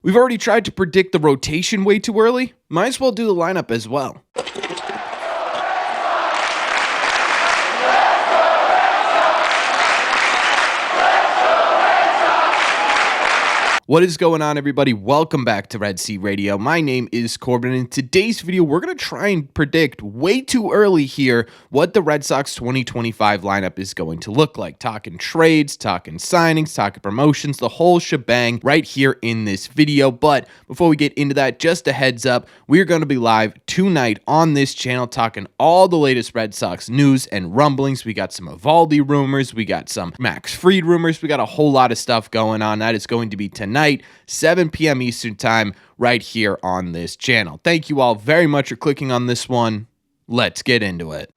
We've already tried to predict the rotation way too early. Might as well do the lineup as well. What is going on, everybody? Welcome back to Red Sea Radio. My name is Corbin, and in today's video, we're going to try and predict way too early here what the Red Sox 2025 lineup is going to look like. Talking trades, talking signings, talking promotions, the whole shebang right here in this video. But before we get into that, just a heads up, we're going to be live tonight on this channel talking all the latest Red Sox news and rumblings. We got some Evaldi rumors, we got some Max Fried rumors, we got a whole lot of stuff going on. That is going to be tonight. 7 p.m. Eastern time right here on this channel. Thank you all very much for clicking on this one. Let's get into it.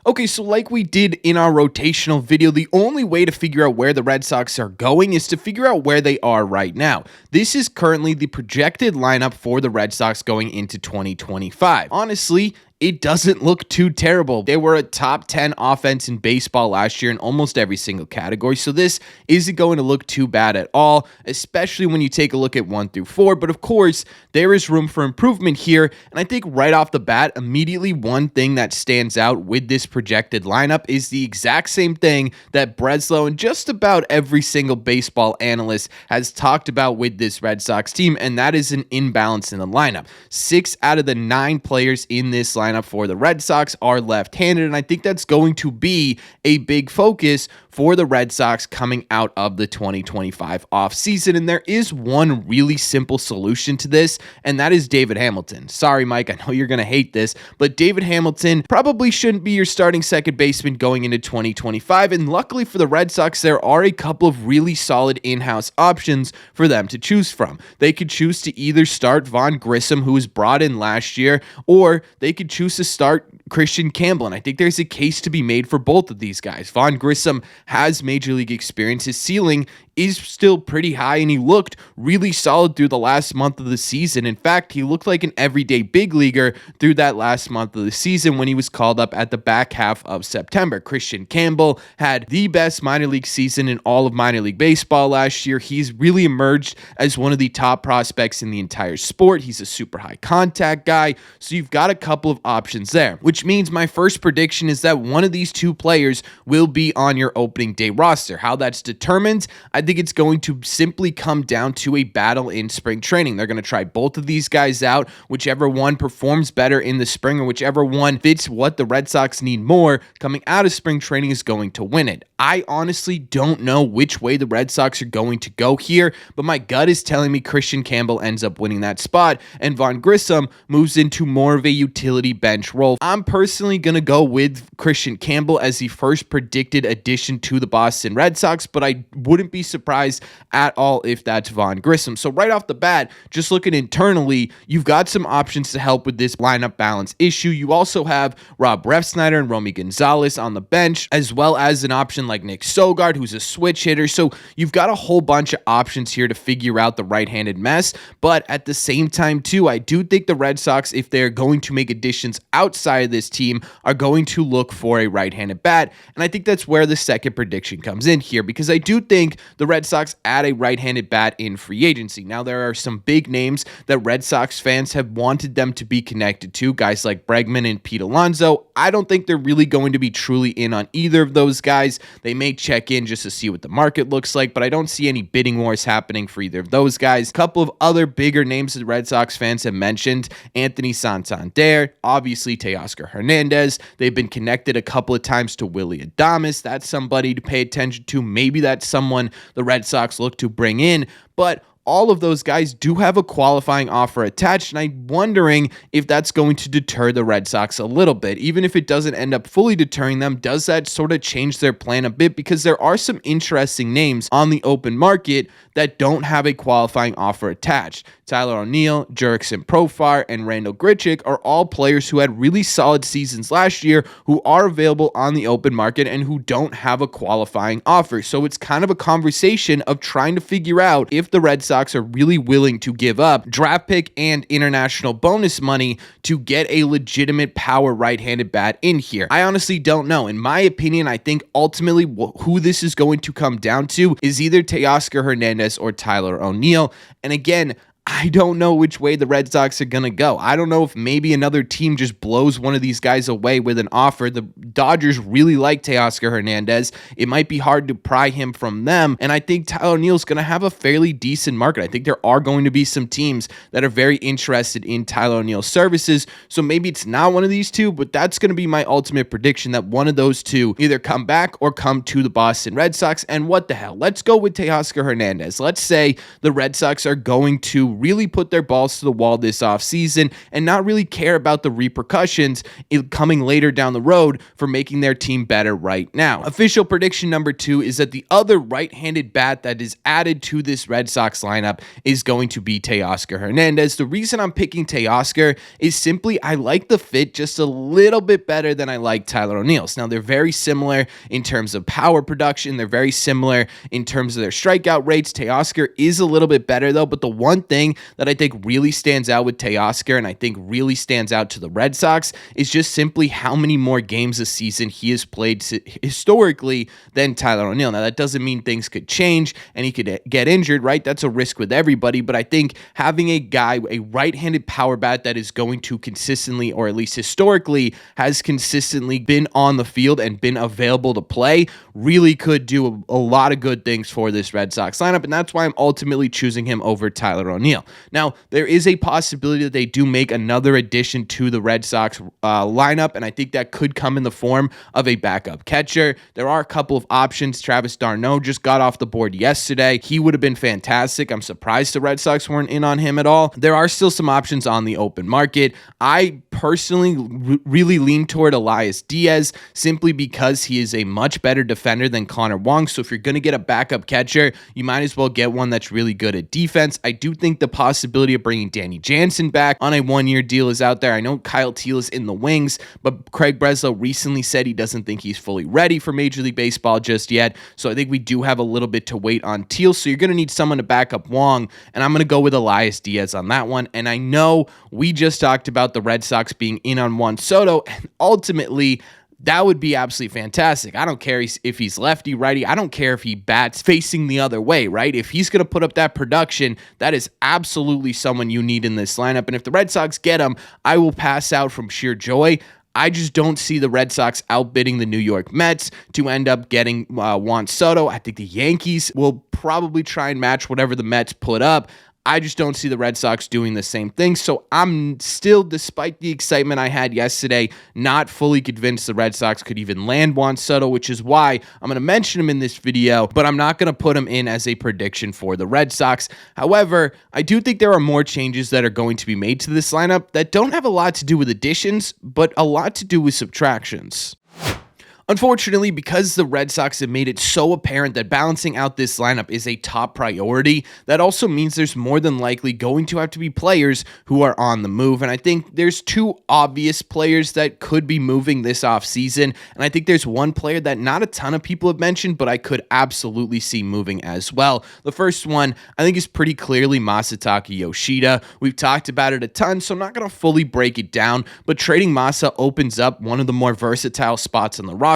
Okay, so like we did in our rotational video, the only way to figure out where the Red Sox are going is to figure out where they are right now. This is currently the projected lineup for the Red Sox going into 2025. Honestly, it doesn't look too terrible. They were a top 10 offense in baseball last year in almost every single category, so this isn't going to look too bad at all, especially when you take a look at 1 through 4. But of course, there is room for improvement here, and I think right off the bat, immediately one thing that stands out with this projected lineup is the exact same thing that Breslow and just about every single baseball analyst has talked about with this Red Sox team, and that is an imbalance in the lineup. 6 out of the 9 players in this lineup for the Red Sox are left-handed, and I think that's going to be a big focus for the Red Sox coming out of the 2025 offseason. And there is one really simple solution to this, and that is David Hamilton. Sorry, Mike, I know you're going to hate this, but David Hamilton probably shouldn't be your starting second baseman going into 2025. And luckily for the Red Sox, there are a couple of really solid in-house options for them to choose from. They could choose to either start Vaughn Grissom, who was brought in last year, or they could choose to start Christian Campbell, and I think there's a case to be made for both of these guys. Vaughn Grissom has major league experience. His ceiling is still pretty high, and he looked really solid through the last month of the season. In fact, he looked like an everyday big leaguer through that last month of the season when he was called up at the back half of September. Christian Campbell had the best minor league season in all of minor league baseball last year. He's really emerged as one of the top prospects in the entire sport. He's a super high contact guy, so you've got a couple of options there, which means my first prediction is that one of these two players will be on your opening day roster. How that's determined, I think it's going to simply come down to a battle in spring training. They're going to try both of these guys out. Whichever one performs better in the spring, or whichever one fits what the Red Sox need more coming out of spring training, is going to win it. I honestly don't know which way the Red Sox are going to go here, but my gut is telling me Christian Campbell ends up winning that spot, and Vaughn Grissom moves into more of a utility bench role. I'm personally going to go with Christian Campbell as the first predicted addition to the Boston Red Sox, but I wouldn't be surprised at all if that's Vaughn Grissom. So right off the bat, just looking internally, you've got some options to help with this lineup balance issue. You also have Rob Refsnyder and Romy Gonzalez on the bench, as well as an option like Nick Sogard, who's a switch hitter. So you've got a whole bunch of options here to figure out the right-handed mess. But at the same time, too, I do think the Red Sox, if they're going to make additions outside of this team, are going to look for a right-handed bat. And I think that's where the second prediction comes in here, because I do think the Red Sox add a right-handed bat in free agency. Now, there are some big names that Red Sox fans have wanted them to be connected to, guys like Bregman and Pete Alonso. I don't think they're really going to be truly in on either of those guys. They may check in just to see what the market looks like, but I don't see any bidding wars happening for either of those guys. A couple of other bigger names that Red Sox fans have mentioned: Anthony Santander, obviously Teoscar Hernandez. They've been connected a couple of times to Willy Adames. That's somebody to pay attention to. Maybe that's someone the Red Sox look to bring in, but all of those guys do have a qualifying offer attached, and I'm wondering if that's going to deter the Red Sox a little bit. Even if it doesn't end up fully deterring them, does that sort of change their plan a bit? Because there are some interesting names on the open market that don't have a qualifying offer attached. Tyler O'Neill, Jurickson Profar, and Randall Grichuk are all players who had really solid seasons last year, who are available on the open market and who don't have a qualifying offer. So it's kind of a conversation of trying to figure out if the Red Sox Sox are really willing to give up draft pick and international bonus money to get a legitimate power right-handed bat in here. I honestly don't know. In my opinion, I think ultimately who this is going to come down to is either Teoscar Hernandez or Tyler O'Neill. And again, I don't know which way the Red Sox are going to go. I don't know if maybe another team just blows one of these guys away with an offer. The Dodgers really like Teoscar Hernandez. It might be hard to pry him from them, and I think Tyler O'Neill's going to have a fairly decent market. I think there are going to be some teams that are very interested in Tyler O'Neill's services, so maybe it's not one of these two, but that's going to be my ultimate prediction, that one of those two either come back or come to the Boston Red Sox. And what the hell? Let's go with Teoscar Hernandez. Let's say the Red Sox are going to really put their balls to the wall this offseason and not really care about the repercussions coming later down the road for making their team better right now. Official prediction number 2 is that the other right-handed bat that is added to this Red Sox lineup is going to be Teoscar Hernandez. The reason I'm picking Teoscar is simply I like the fit just a little bit better than I like Tyler O'Neill's. Now, they're very similar in terms of power production. They're very similar in terms of their strikeout rates. Teoscar is a little bit better, though, but the one thing that I think really stands out with Teoscar and I think really stands out to the Red Sox is just simply how many more games a season he has played historically than Tyler O'Neill. Now, that doesn't mean things could change and he could get injured, right? That's a risk with everybody, but I think having a guy, a right-handed power bat that is going to consistently, or at least historically, has consistently been on the field and been available to play, really could do a lot of good things for this Red Sox lineup, and that's why I'm ultimately choosing him over Tyler O'Neill. Now, there is a possibility that they do make another addition to the Red Sox lineup, and I think that could come in the form of a backup catcher. There are a couple of options. Travis d'Arnaud just got off the board yesterday. He would have been fantastic. I'm surprised the Red Sox weren't in on him at all. There are still some options on the open market. I personally really lean toward Elias Diaz simply because he is a much better defender than Connor Wong. So if you're going to get a backup catcher, you might as well get one that's really good at defense. I do think the possibility of bringing Danny Jansen back on a one-year deal is out there. I know Kyle Teel is in the wings, but Craig Breslow recently said he doesn't think he's fully ready for Major League Baseball just yet. So I think we do have a little bit to wait on Teel. So you're going to need someone to back up Wong, and I'm going to go with Elias Diaz on that one. And I know we just talked about the Red Sox being in on Juan Soto, and ultimately that would be absolutely fantastic. I don't care if he's lefty, righty. I don't care if he bats facing the other way, right? If he's going to put up that production, that is absolutely someone you need in this lineup. And if the Red Sox get him, I will pass out from sheer joy. I just don't see the Red Sox outbidding the New York Mets to end up getting Juan Soto. I think the Yankees will probably try and match whatever the Mets put up. I just don't see the Red Sox doing the same thing. So I'm still, despite the excitement I had yesterday, not fully convinced the Red Sox could even land Juan Soto, which is why I'm going to mention him in this video, but I'm not going to put him in as a prediction for the Red Sox. However, I do think there are more changes that are going to be made to this lineup that don't have a lot to do with additions, but a lot to do with subtractions. Unfortunately, because the Red Sox have made it so apparent that balancing out this lineup is a top priority, that also means there's more than likely going to have to be players who are on the move. And I think there's two obvious players that could be moving this offseason. And I think there's one player that not a ton of people have mentioned, but I could absolutely see moving as well. The first one, I think, is pretty clearly Masataka Yoshida. We've talked about it a ton, so I'm not going to fully break it down, but trading Masa opens up one of the more versatile spots on the roster.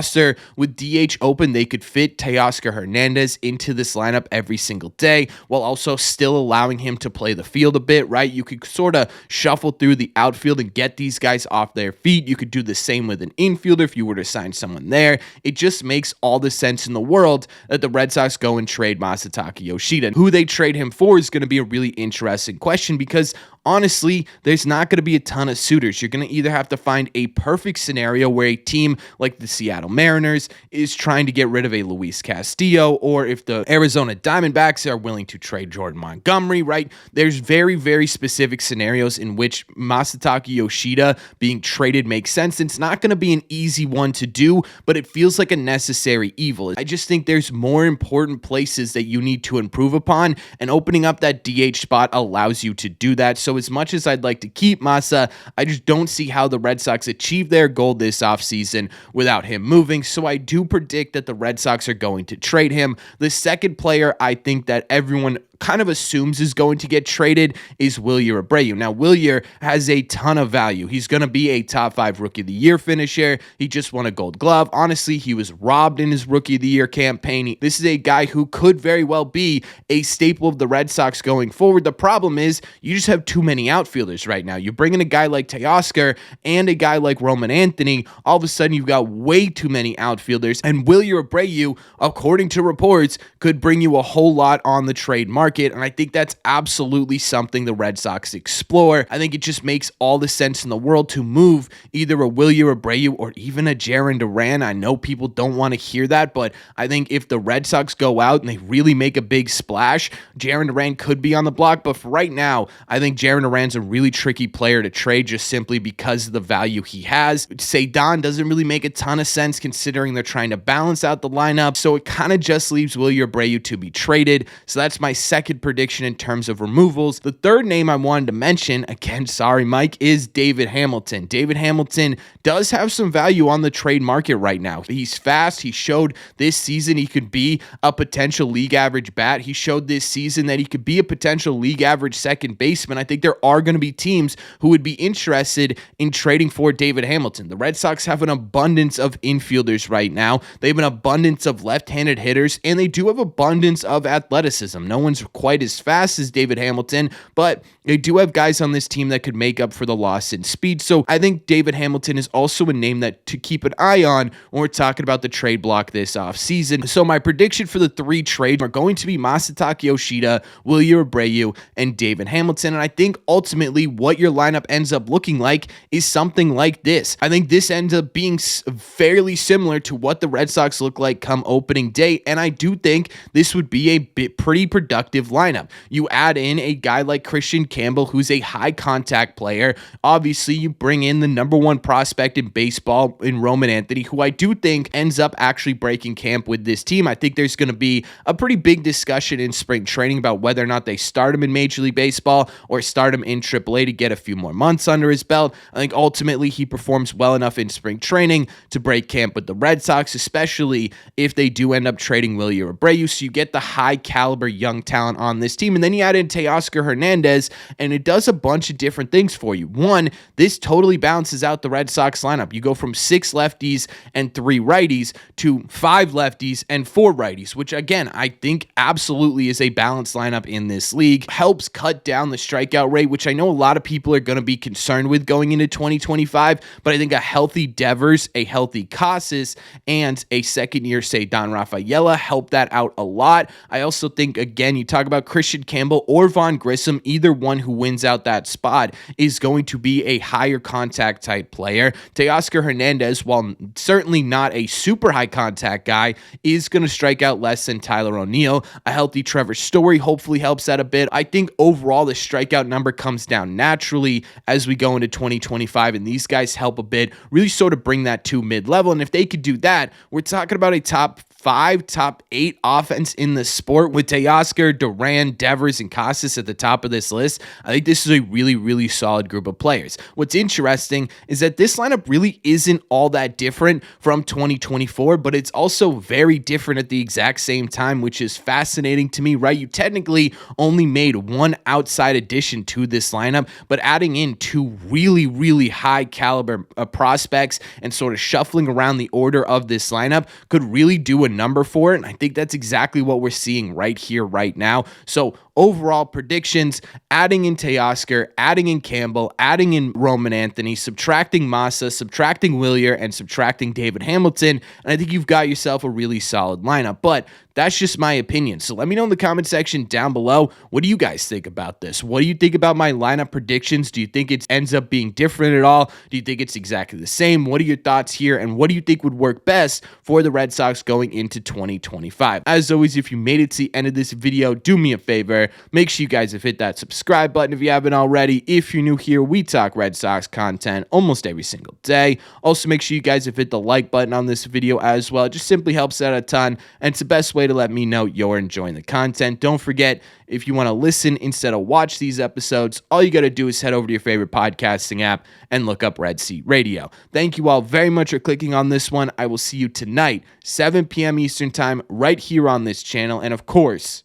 With DH open, they could fit Teoscar Hernandez into this lineup every single day while also still allowing him to play the field a bit, right? You could sort of shuffle through the outfield and get these guys off their feet. You could do the same with an infielder if you were to sign someone there. It just makes all the sense in the world that the Red Sox go and trade Masataka Yoshida. Who they trade him for is going to be a really interesting question because honestly, there's not going to be a ton of suitors. You're going to either have to find a perfect scenario where a team like the Seattle Mariners is trying to get rid of a Luis Castillo, or if the Arizona Diamondbacks are willing to trade Jordan Montgomery, right? There's very, very specific scenarios in which Masataka Yoshida being traded makes sense. It's not going to be an easy one to do, but it feels like a necessary evil. I just think there's more important places that you need to improve upon, and opening up that DH spot allows you to do that. So as much as I'd like to keep Masa, I just don't see how the Red Sox achieve their goal this offseason without him moving. So I do predict that the Red Sox are going to trade him. The second player I think that everyone kind of assumes is going to get traded is Wilyer Abreu. Now, Wilyer has a ton of value. He's going to be a top 5 Rookie of the Year finisher. He just won a Gold Glove. Honestly, he was robbed in his Rookie of the Year campaign. This is a guy who could very well be a staple of the Red Sox going forward. The problem is you just have too many outfielders right now. You bring in a guy like Teoscar and a guy like Roman Anthony, all of a sudden you've got way too many outfielders, and Wilyer Abreu, according to reports, could bring you a whole lot on the trade market, and I think that's absolutely something the Red Sox explore. I think it just makes all the sense in the world to move either a Wilyer Abreu or even a Jarren Duran. I know people don't want to hear that, but I think if the Red Sox go out and they really make a big splash, Jarren Duran could be on the block, but for right now, I think Jarren Duran's a really tricky player to trade just simply because of the value he has. Cedon doesn't really make a ton of sense considering they're trying to balance out the lineup, so it kind of just leaves Wilyer Abreu to be traded. So that's my second prediction in terms of removals. The third name I wanted to mention, again, sorry Mike, is David Hamilton. David Hamilton does have some value on the trade market right now. He's fast. He showed this season he could be a potential league average bat. He showed this season that he could be a potential league average second baseman. I think there are going to be teams who would be interested in trading for David Hamilton. The Red Sox have an abundance of infielders right now. They have an abundance of left-handed hitters, and they do have abundance of athleticism. No one's quite as fast as David Hamilton, but they do have guys on this team that could make up for the loss in speed. So I think David Hamilton is also a name that to keep an eye on when we're talking about the trade block this offseason. So my prediction for the 3 trades are going to be Masataka Yoshida, Wilyer Abreu, and David Hamilton. And I think ultimately what your lineup ends up looking like is something like this. I think this ends up being fairly similar to what the Red Sox look like come opening day, and I do think this would be a pretty productive lineup. You add in a guy like Christian Campbell, who's a high contact player. Obviously, you bring in the number 1 prospect in baseball in Roman Anthony, who I do think ends up actually breaking camp with this team. I think there's going to be a pretty big discussion in spring training about whether or not they start him in Major League Baseball or start him in AAA to get a few more months under his belt. I think ultimately he performs well enough in spring training to break camp with the Red Sox, especially if they do end up trading Wilyer Abreu. So you get the high caliber young talent on this team, and then you add in Teoscar Hernandez, and it does a bunch of different things for you. One, this totally balances out the Red Sox lineup. You go from 6 lefties and 3 righties to 5 lefties and 4 righties, which again, I think absolutely is a balanced lineup in this league. Helps cut down the strikeout rate, which I know a lot of people are going to be concerned with going into 2025, but I think a healthy Devers, a healthy Casas, and a second-year Cedon Rafaela help that out a lot. I also think, again, you talk about Christian Campbell or Vaughn Grissom, either one who wins out that spot is going to be a higher contact type player. Teoscar Hernandez, while certainly not a super high contact guy, is going to strike out less than Tyler O'Neill. A healthy Trevor Story hopefully helps that a bit. I think overall the strikeout number comes down naturally as we go into 2025, and these guys help a bit, really sort of bring that to mid-level. And if they could do that, we're talking about a top 5, top 8 offense in the sport with Teoscar, Duran, Devers, and Casas at the top of this list. I think this is a really, really solid group of players. What's interesting is that this lineup really isn't all that different from 2024, but it's also very different at the exact same time, which is fascinating to me, right? You technically only made 1 outside addition to this lineup, but adding in 2 really, really high caliber prospects and sort of shuffling around the order of this lineup could really do a number for it, and I think that's exactly what we're seeing right here, right now. So overall predictions, adding in Teoscar, adding in Campbell, adding in Roman Anthony, subtracting Massa, subtracting Wilyer, and subtracting David Hamilton, and I think you've got yourself a really solid lineup. But that's just my opinion. So let me know in the comment section down below, what do you guys think about this? What do you think about my lineup predictions? Do you think it ends up being different at all? Do you think it's exactly the same? What are your thoughts here? And what do you think would work best for the Red Sox going into 2025? As always, if you made it to the end of this video, do me a favor. Make sure you guys have hit that subscribe button if you haven't already. If you're new here, we talk Red Sox content almost every single day. Also, make sure you guys have hit the like button on this video as well. It just simply helps out a ton, and it's the best way to let me know you're enjoying the content. Don't forget, if you want to listen instead of watch these episodes, all you got to do is head over to your favorite podcasting app and look up Red Seat Radio. Thank you all very much for clicking on this one. I will see you tonight, 7 p.m. Eastern Time, right here on this channel. And of course,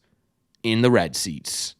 in the red seats.